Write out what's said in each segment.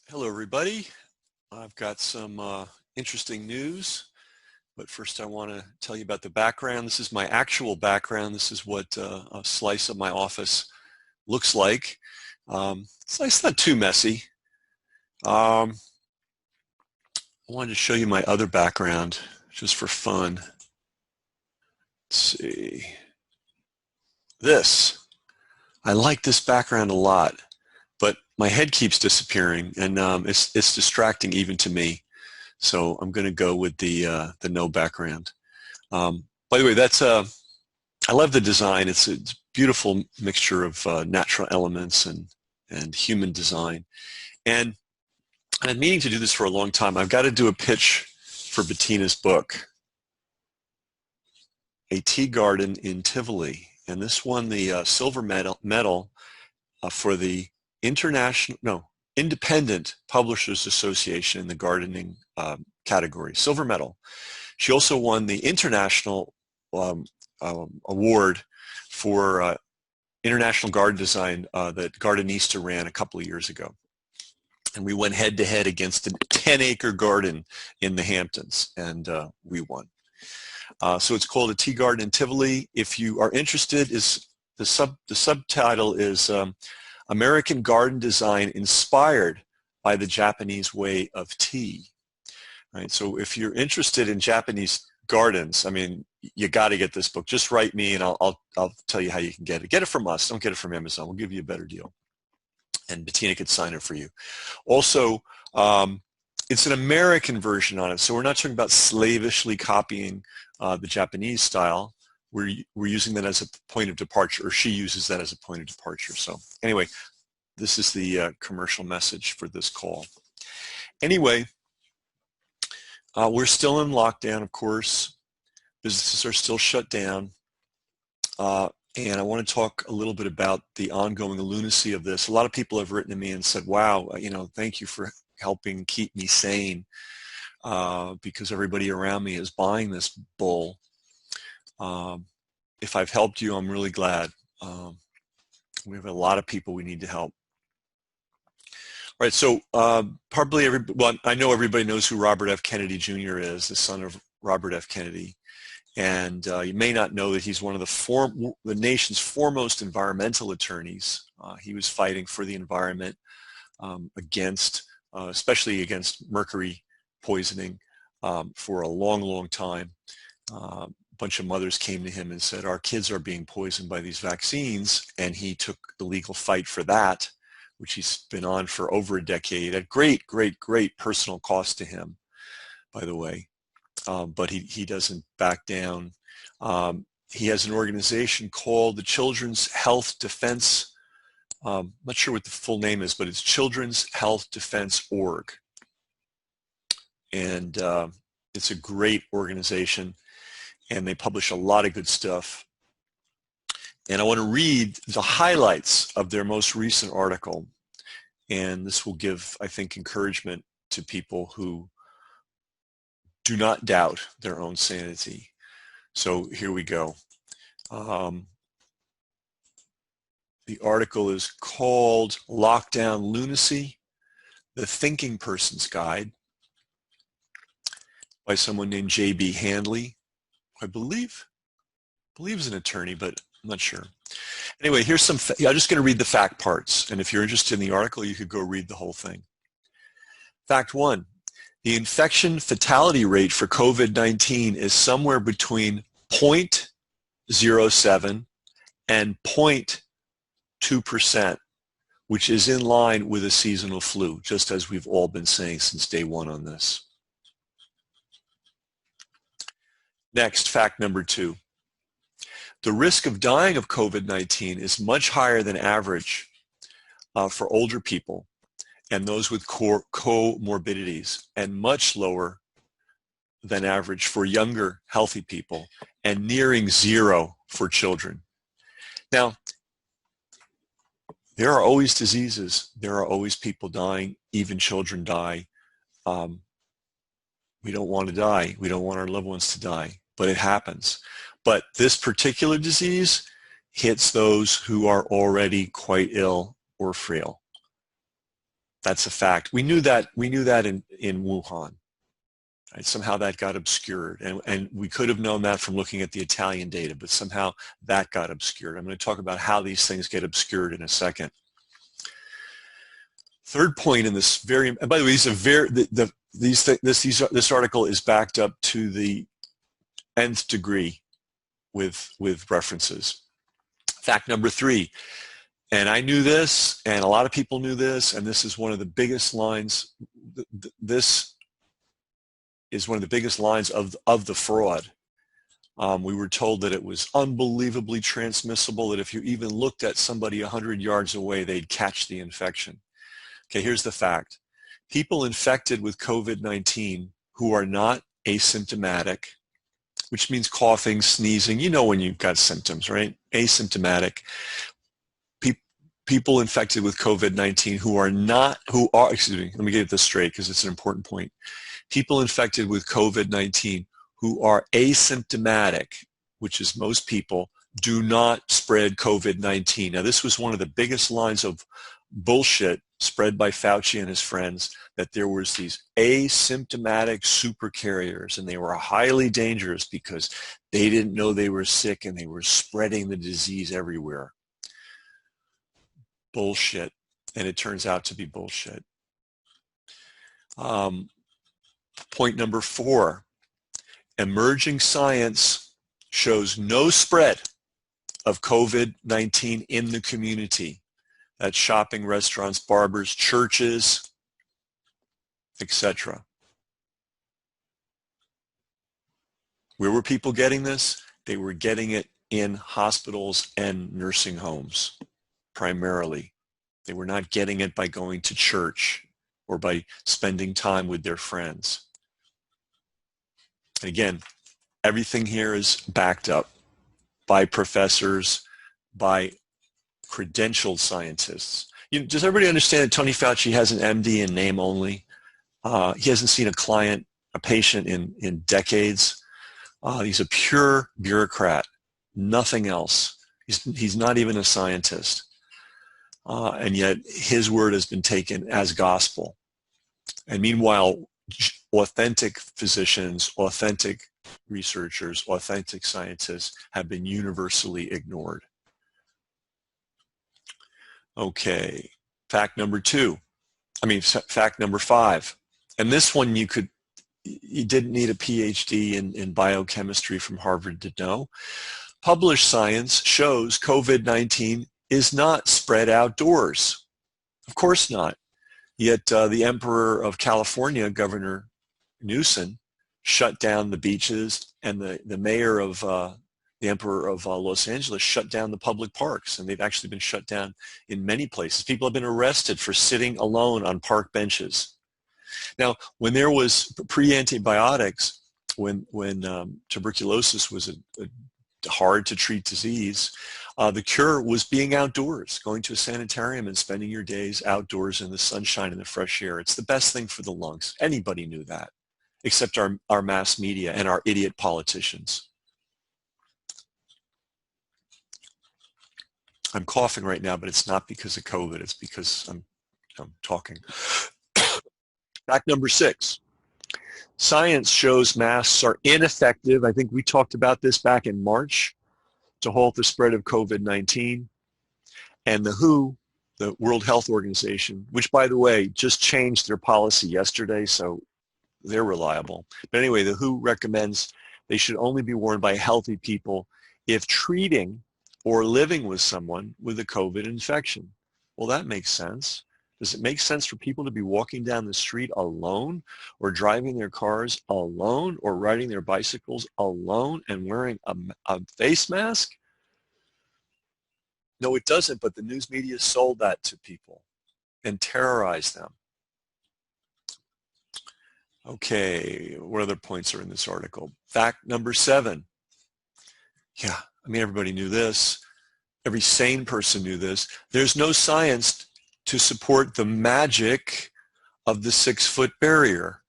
Hello, everybody. I've got some interesting news, but first I want to tell you about the background. This is my actual background. This is what a slice of my office looks like. It's not too messy. I wanted to show you my other background just for fun. Let's see. This. I like this background a lot, but my head keeps disappearing, and it's distracting even to me. So I'm going to go with the no background. By the way, I love the design. It's a beautiful mixture of natural elements and human design. And I've been meaning to do this for a long time. I've got to do a pitch for Bettina's book, A Tea Garden in Tivoli. And this won the silver medal for the Independent Publishers Association in the gardening category, silver medal. She also won the international award for international garden design that Gardenista ran a couple of years ago. And we went head to head against a 10-acre garden in the Hamptons, and we won. So it's called A Tea Garden in Tivoli. If you are interested, the subtitle is American Garden Design Inspired by the Japanese Way of Tea. Right? So if you're interested in Japanese gardens, I mean, you got to get this book. Just write me and I'll tell you how you can get it. Get it from us. Don't get it from Amazon. We'll give you a better deal. And Bettina could sign it for you. Also, it's an American version on it. So we're not talking about slavishly copying the Japanese style. We're using that as a point of departure, or she uses that as a point of departure. So anyway, this is the commercial message for this call. Anyway, we're still in lockdown, of course. Businesses are still shut down. And I want to talk a little bit about the ongoing lunacy of this. A lot of people have written to me and said, wow, thank you for helping keep me sane because everybody around me is buying this bull. If I've helped you, I'm really glad. We have a lot of people we need to help. All right, so I know everybody knows who Robert F. Kennedy Jr. is, the son of Robert F. Kennedy. And you may not know that he's one of the nation's foremost environmental attorneys. He was fighting for the environment especially against mercury poisoning for a long, long time. A bunch of mothers came to him and said, our kids are being poisoned by these vaccines. And he took the legal fight for that, which he's been on for over a decade at great, great, great personal cost to him, by the way. But he doesn't back down. He has an organization called the Children's Health Defense. I'm not sure what the full name is, but it's Children's Health Defense Org. And it's a great organization, and they publish a lot of good stuff. And I want to read the highlights of their most recent article. And this will give, I think, encouragement to people who do not doubt their own sanity. So here we go. The article is called Lockdown Lunacy, The Thinking Person's Guide by someone named J.B. Handley. I believe is an attorney, but I'm not sure. Anyway, here's some, I'm just going to read the fact parts. And if you're interested in the article, you could go read the whole thing. Fact 1. The infection fatality rate for COVID-19 is somewhere between 0.07 and 0.2%, which is in line with a seasonal flu, just as we've all been saying since day one on this. Next, fact number 2. The risk of dying of COVID-19 is much higher than average for older people and those with comorbidities, and much lower than average for younger, healthy people, and nearing zero for children. Now, there are always diseases. There are always people dying. Even children die. We don't want to die. We don't want our loved ones to die, but it happens. But this particular disease hits those who are already quite ill or frail. That's a fact. We knew that in Wuhan. Right? Somehow that got obscured, and we could have known that from looking at the Italian data, but somehow that got obscured. I'm going to talk about how these things get obscured in a second. Third point in this and by the way, this article is backed up to the nth degree with references. Fact number 3, and I knew this, and a lot of people knew this, and this is one of the biggest lines. This is one of the biggest lines of the fraud. We were told that it was unbelievably transmissible, that if you even looked at somebody 100 yards away, they'd catch the infection. Okay, here's the fact. People infected with COVID-19 who are not asymptomatic, which means coughing, sneezing, you know when you've got symptoms, right? Asymptomatic. People infected with COVID-19 excuse me, let me get this straight because it's an important point. People infected with COVID-19 who are asymptomatic, which is most people, do not spread COVID-19. Now, this was one of the biggest lines of bullshit spread by Fauci and his friends, that there was these asymptomatic supercarriers, and they were highly dangerous because they didn't know they were sick and they were spreading the disease everywhere. Bullshit. And it turns out to be bullshit. Point number 4, emerging science shows no spread of COVID-19 in the community. That's shopping, restaurants, barbers, churches, etc. Where were people getting this? They were getting it in hospitals and nursing homes, primarily. They were not getting it by going to church or by spending time with their friends. And again, everything here is backed up by professors, by credentialed scientists. Does everybody understand that Tony Fauci has an MD in name only? He hasn't seen a patient in decades. He's a pure bureaucrat, nothing else. He's not even a scientist. And yet his word has been taken as gospel. And meanwhile, authentic physicians, authentic researchers, authentic scientists have been universally ignored. Okay, fact number 5. And this one you didn't need a PhD in biochemistry from Harvard to know. Published science shows COVID-19 is not spread outdoors. Of course not. Yet the Emperor of California, Governor Newsom, shut down the beaches, and the mayor of the Emperor of Los Angeles shut down the public parks, and they've actually been shut down in many places. People have been arrested for sitting alone on park benches. Now, when there was pre-antibiotics, when tuberculosis was a hard-to-treat disease, the cure was being outdoors, going to a sanitarium and spending your days outdoors in the sunshine and the fresh air. It's the best thing for the lungs. Anybody knew that, except our mass media and our idiot politicians. I'm coughing right now, but it's not because of COVID. It's because I'm talking. Fact number 6. Science shows masks are ineffective. I think we talked about this back in March, to halt the spread of COVID-19. And the WHO, the World Health Organization, which, by the way, just changed their policy yesterday, so they're reliable. But anyway, the WHO recommends they should only be worn by healthy people if treating or living with someone with a COVID infection. Well, that makes sense. Does it make sense for people to be walking down the street alone, or driving their cars alone, or riding their bicycles alone and wearing a face mask? No, it doesn't, but the news media sold that to people and terrorized them. Okay, what other points are in this article? Fact number 7. Yeah, I mean, everybody knew this. Every sane person knew this. There's no science to support the magic of the 6-foot barrier.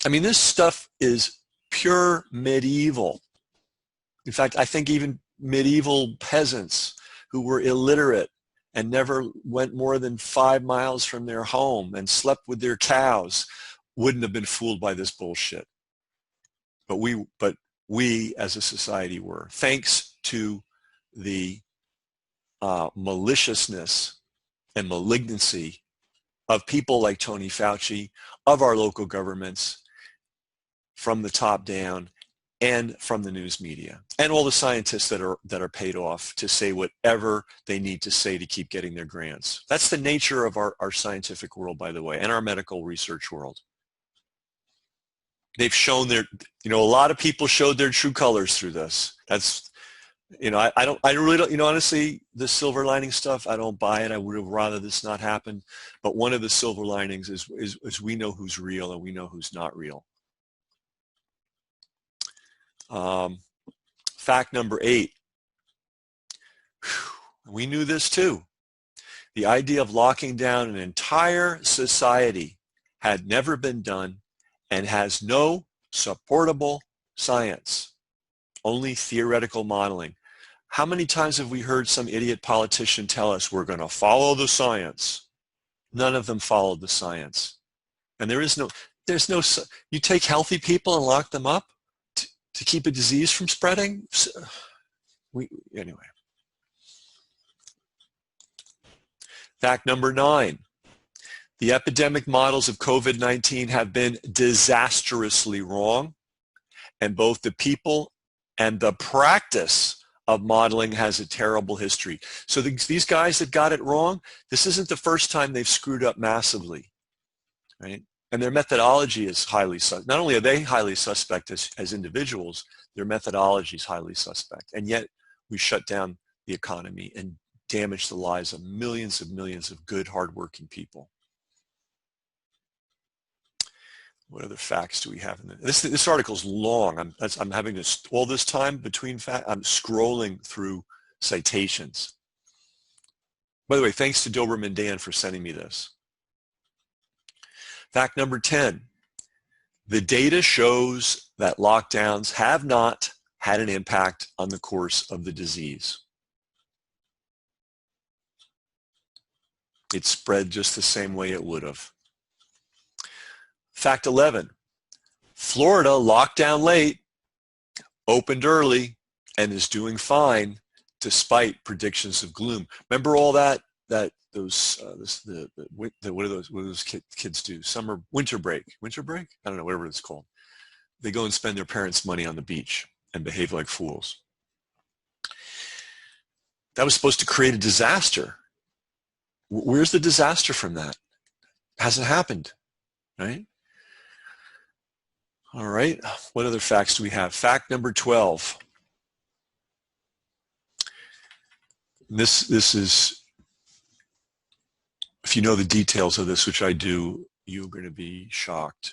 I mean, this stuff is pure medieval. In fact, I think even medieval peasants who were illiterate and never went more than 5 miles from their home and slept with their cows wouldn't have been fooled by this bullshit. But we as a society were, thanks to the maliciousness and malignancy of people like Tony Fauci, of our local governments, from the top down, and from the news media, and all the scientists that are paid off to say whatever they need to say to keep getting their grants. That's the nature of our scientific world, by the way, and our medical research world. They've shown their, a lot of people showed their true colors through this. That's, I really don't, honestly, the silver lining stuff, I don't buy it. I would have rather this not happen. But one of the silver linings is we know who's real and we know who's not real. Fact number 8. We knew this too. The idea of locking down an entire society had never been done and has no supportable science, only theoretical modeling. How many times have we heard some idiot politician tell us we're going to follow the science? None of them followed the science. And there's no, you take healthy people and lock them up to keep a disease from spreading? Anyway. Fact number 9. The epidemic models of COVID-19 have been disastrously wrong, and both the people and the practice of modeling has a terrible history. So these guys that got it wrong, this isn't the first time they've screwed up massively, right? And their methodology is highly suspect. Not only are they highly suspect as individuals, their methodology is highly suspect. And yet we shut down the economy and damage the lives of millions of good, hardworking people. What other facts do we have in this? This article is long. I'm having this all this time between facts. I'm scrolling through citations. By the way, thanks to Doberman Dan for sending me this. Fact number 10. The data shows that lockdowns have not had an impact on the course of the disease. It spread just the same way it would have. Fact 11, Florida locked down late, opened early, and is doing fine despite predictions of gloom. Remember all that what do those kids do? Winter break? I don't know, whatever it's called. They go and spend their parents' money on the beach and behave like fools. That was supposed to create a disaster. Where's the disaster from that? Hasn't happened, right? All right, what other facts do we have? Fact number 12. This is, if you know the details of this, which I do, you're going to be shocked.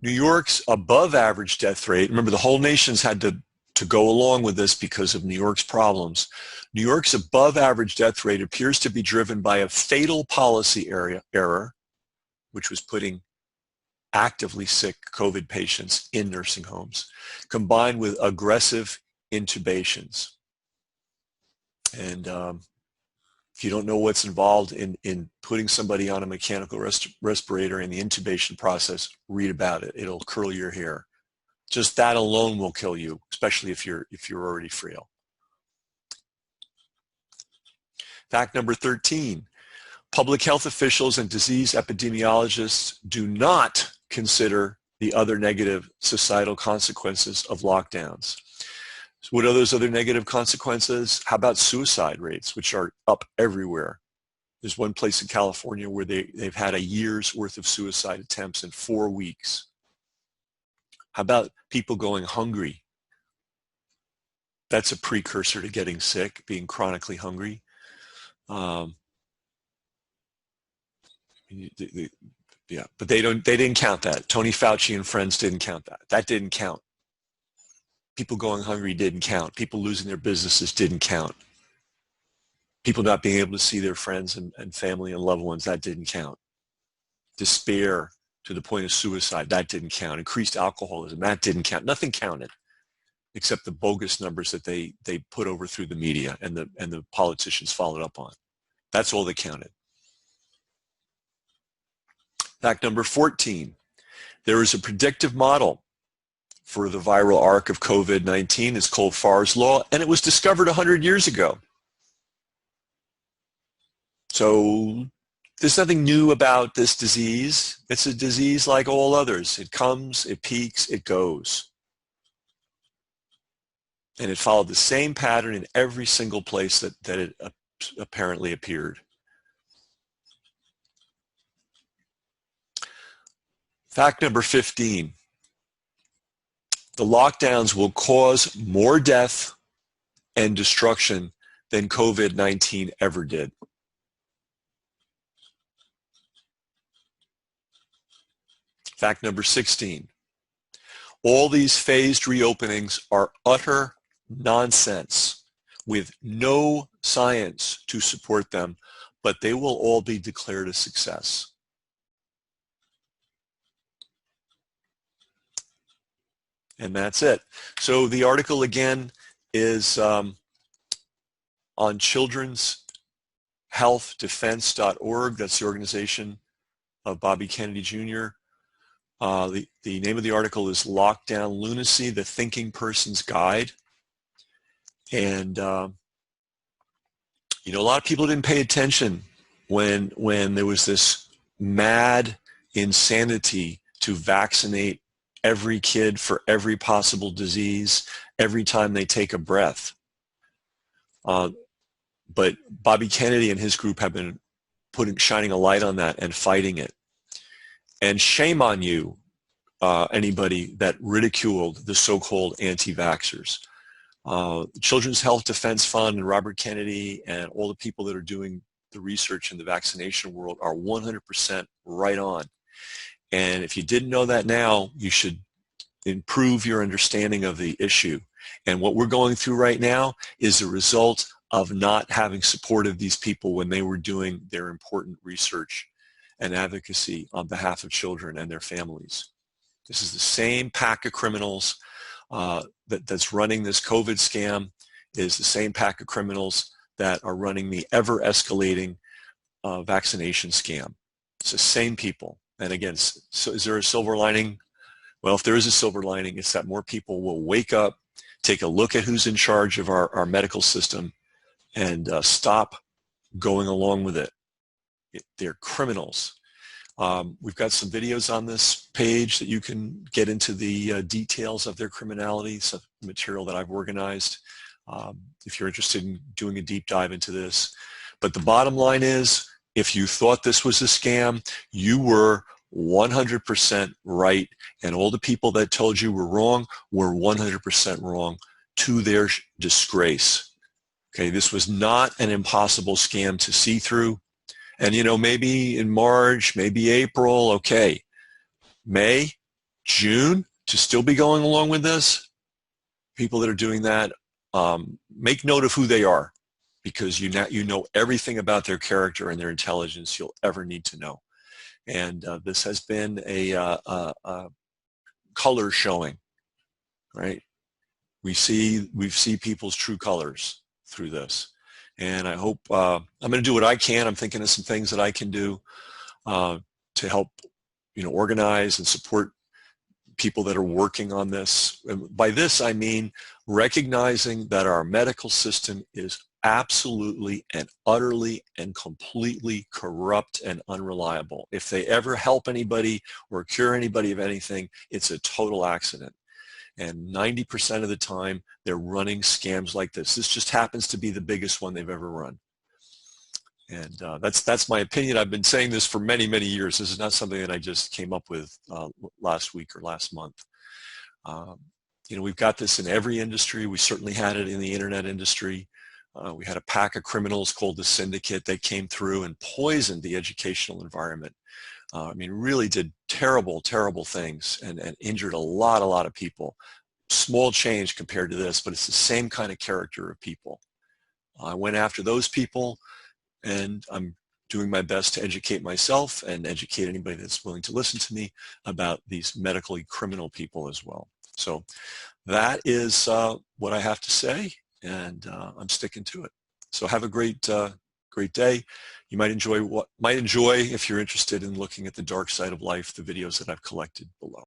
New York's above average death rate, remember the whole nation's had to go along with this because of New York's problems. New York's above average death rate appears to be driven by a fatal policy error, which was putting actively sick COVID patients in nursing homes, combined with aggressive intubations. And if you don't know what's involved in putting somebody on a mechanical respirator in the intubation process, read about it. It'll curl your hair. Just that alone will kill you, especially if you're already frail. Fact number 13, public health officials and disease epidemiologists do not consider the other negative societal consequences of lockdowns. So what are those other negative consequences? How about suicide rates, which are up everywhere? There's one place in California where they've had a year's worth of suicide attempts in 4 weeks. How about people going hungry? That's a precursor to getting sick, being chronically hungry. Yeah, but they didn't count that. Tony Fauci and friends didn't count that. That didn't count. People going hungry didn't count. People losing their businesses didn't count. People not being able to see their friends and family and loved ones, that didn't count. Despair to the point of suicide, that didn't count. Increased alcoholism, that didn't count. Nothing counted except the bogus numbers that they put over through the media and the politicians followed up on. That's all that counted. Fact number 14, there is a predictive model for the viral arc of COVID-19. It's called Farr's Law, and it was discovered 100 years ago. So there's nothing new about this disease. It's a disease like all others. It comes, it peaks, it goes. And it followed the same pattern in every single place that it apparently appeared. Fact number 15, the lockdowns will cause more death and destruction than COVID-19 ever did. Fact number 16, all these phased reopenings are utter nonsense with no science to support them, but they will all be declared a success. And that's it. So the article again is on childrenshealthdefense.org. That's the organization of Bobby Kennedy Jr. The name of the article is Lockdown Lunacy, the Thinking Person's Guide. And, you know, a lot of people didn't pay attention when there was this mad insanity to vaccinate every kid for every possible disease every time they take a breath. But Bobby Kennedy and his group have been shining a light on that and fighting it. And shame on you, anybody that ridiculed the so-called anti-vaxxers. Children's Health Defense Fund and Robert Kennedy and all the people that are doing the research in the vaccination world are 100% right on. And if you didn't know that now, you should improve your understanding of the issue. And what we're going through right now is a result of not having support of these people when they were doing their important research and advocacy on behalf of children and their families. This is the same pack of criminals that's running this COVID scam, is the same pack of criminals that are running the ever-escalating vaccination scam. It's the same people. And again, so is there a silver lining? Well, if there is a silver lining, it's that more people will wake up, take a look at who's in charge of our medical system, and stop going along with it. They're criminals. We've got some videos on this page that you can get into the details of their criminality, some material that I've organized if you're interested in doing a deep dive into this. But the bottom line is, if you thought this was a scam, you were 100% right, and all the people that told you were wrong were 100% wrong, to their disgrace. Okay, this was not an impossible scam to see through. And, you know, maybe in March, maybe April, okay. May, June, to still be going along with this, people that are doing that, make note of who they are, because you know everything about their character and their intelligence you'll ever need to know. And this has been a color showing, right? We see people's true colors through this. And I hope, I'm going to do what I can. I'm thinking of some things that I can do to help, you know, organize and support people that are working on this. And by this, I mean recognizing that our medical system is absolutely and utterly and completely corrupt and unreliable. If they ever help anybody or cure anybody of anything, it's a total accident. And 90% of the time, they're running scams like this. This just happens to be the biggest one they've ever run. And that's my opinion. I've been saying this for many, many years. This is not something that I just came up with last week or last month. You know, we've got this in every industry. We certainly had it in the internet industry. We had a pack of criminals called the Syndicate that came through and poisoned the educational environment. I mean, really did terrible, terrible things and injured a lot of people. Small change compared to this, but it's the same kind of character of people. I went after those people, and I'm doing my best to educate myself and educate anybody that's willing to listen to me about these medically criminal people as well. So that is what I have to say, and I'm sticking to it. So have a great great day. You might enjoy, if you're interested in looking at the dark side of life, the videos that I've collected below.